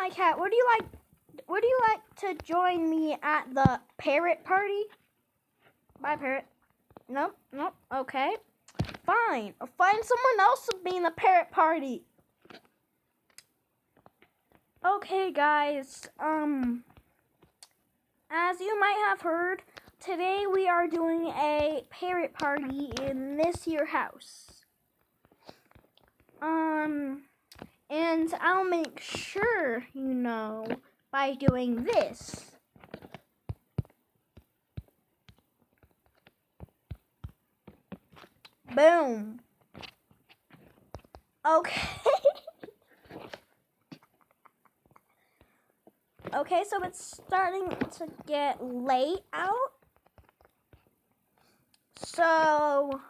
Hi, Kat. Would you like to join me at the Parrot party? Bye, Parrot. Nope. Okay. Fine. I'll find someone else to be in the Parrot party. Okay, guys. As you might have heard, today we are doing a Parrot party in this here house. And I'll make sure you know by doing this. Boom. Okay. Okay, so it's starting to get late out. So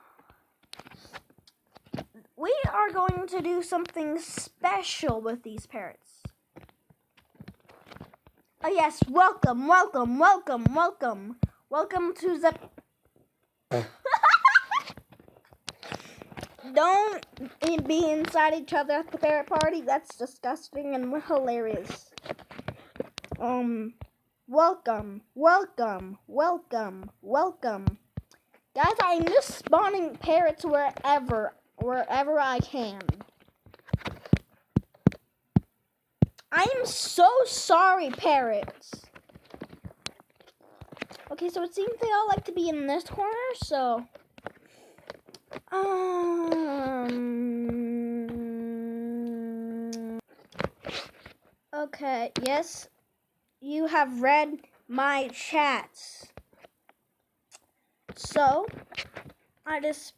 we are going to do something special with these parrots. Oh yes, welcome to the... Don't be inside each other at the parrot party. That's disgusting and hilarious. Welcome. Guys, I'm just spawning parrots wherever I can. I am so sorry, parrots. Okay, so it seems they all like to be in this corner, so... Okay, yes, you have read my chats. So, I just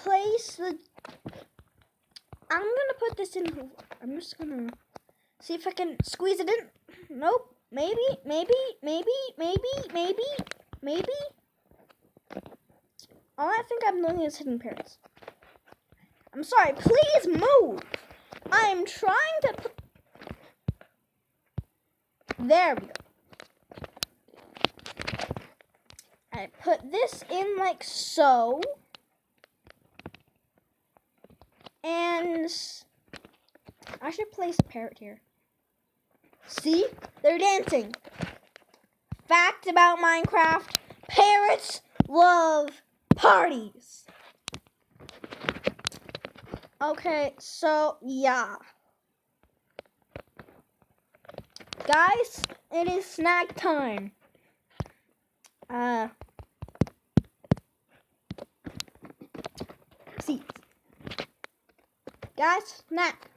place the... I'm gonna put this in... I'm just gonna see if I can squeeze it in. Nope. Maybe. All I think I'm doing is hitting parrots. I'm sorry. Please move. I'm trying to put... There we go. I put this in like so. And I should place a parrot here. See? They're dancing. Fact about Minecraft. Parrots love parties. Okay, so yeah. Guys, it is snack time. See. Guys, snack.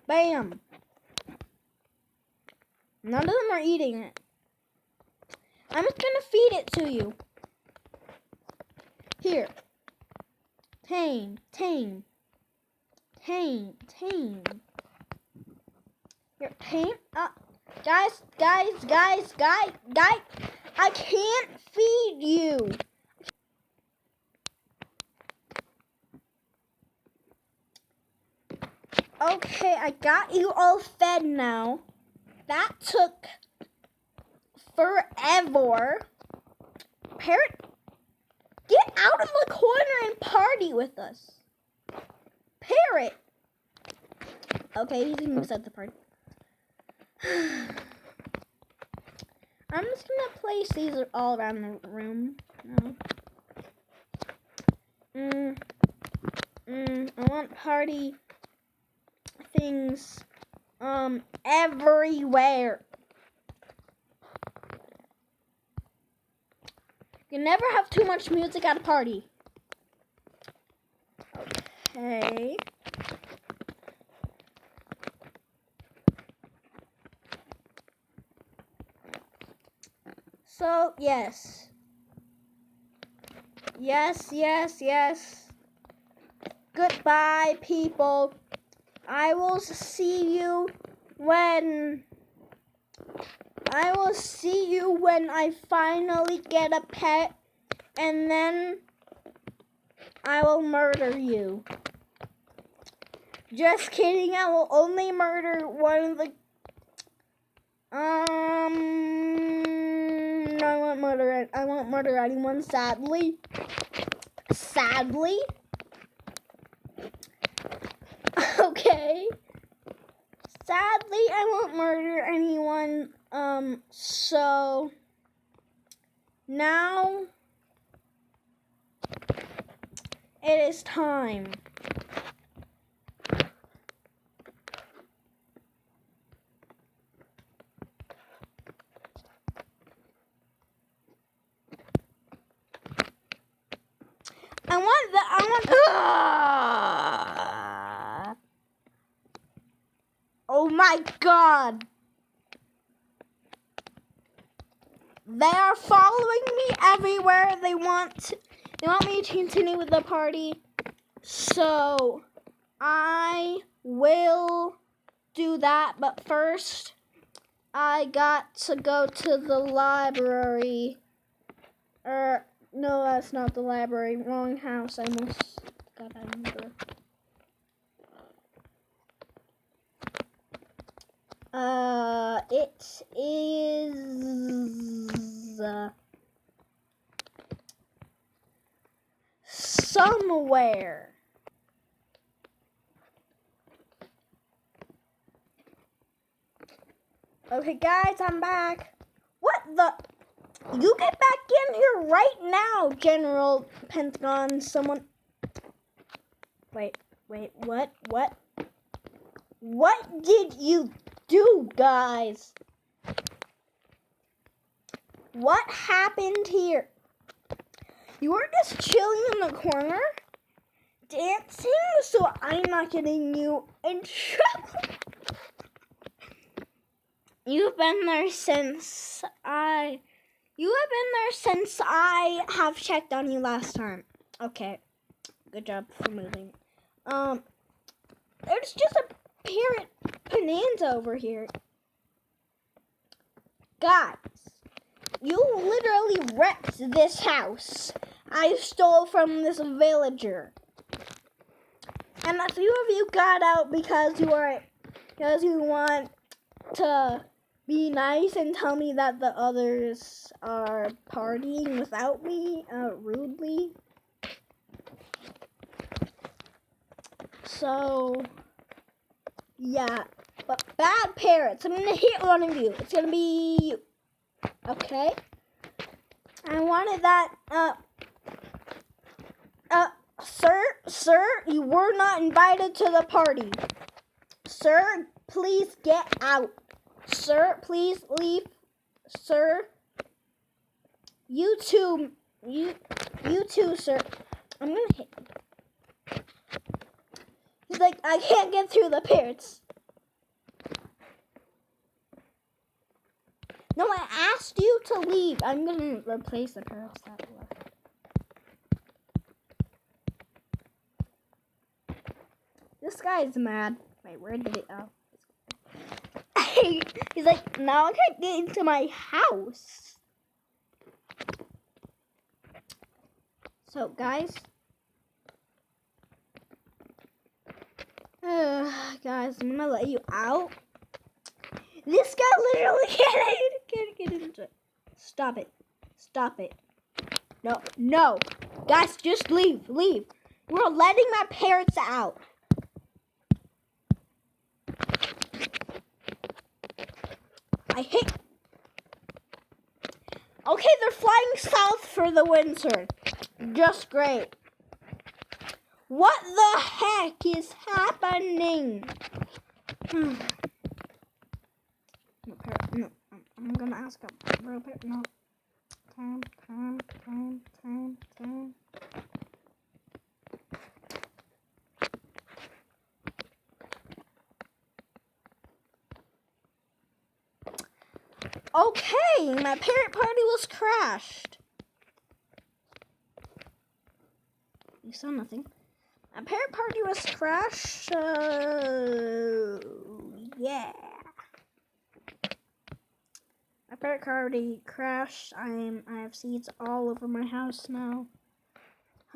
Bam. None of them are eating it. I'm just gonna feed it to you. Here. Tame. Here, tame. Guys. I can't feed you. Okay, I got you all fed now. That took forever. Parrot, get out of the corner and party with us. Parrot. Okay, he's gonna set the party. I'm just gonna place these all around the room. I want party things everywhere. You never have too much music at a party. Okay. So, yes. Goodbye, people. I will see you when I finally get a pet, and then I will murder you. Just kidding, I will only murder one of the... I won't murder anyone, sadly. Okay. Sadly, I won't murder anyone. So now it is time. Oh my God. They are following me everywhere. They want me to continue with the party. So I will do that, but first I got to go to the library. No, that's not the library. Wrong house. I almost got that number. It is somewhere. Okay, guys, I'm back. What the? You get back in here right now, General Pentagon. Someone. Wait, what? What did you do, guys? What happened here? You were just chilling in the corner, dancing, so I'm not getting you in trouble. You've been there since I have checked on you last time. Okay, good job for moving. There's just a Parrot Bonanza over here. Guys, you literally wrecked this house I stole from this villager. And a few of you got out because you want to be nice and tell me that the others are partying without me, rudely. So, yeah. But bad parrots, I'm gonna hit one of you. It's gonna be you. Okay? I wanted that, Sir, you were not invited to the party. Sir, please get out. Sir, please leave. Sir, you too, sir. I'm gonna hit you. He's like, I can't get through the parrots. No, I asked you to leave. I'm gonna replace the parrots that left. This guy is mad. Wait, where did it go? He's like, now I can't get into my house. So, guys. Guys, I'm gonna let you out. This guy literally can't get into it. Stop it. No. Guys, just leave. We're letting my parrots out. Okay, they're flying south for the Windsor. Just great. What the heck is happening? No, I'm gonna ask a real bit. No. Time. Okay, my parrot party was crashed. You saw nothing. My parrot party was crashed, so yeah. My parrot party crashed. I have seeds all over my house now.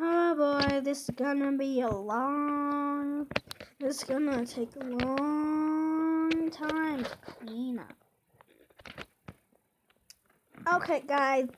Oh boy, this is gonna be This is gonna take a long time to clean up. Okay, guys,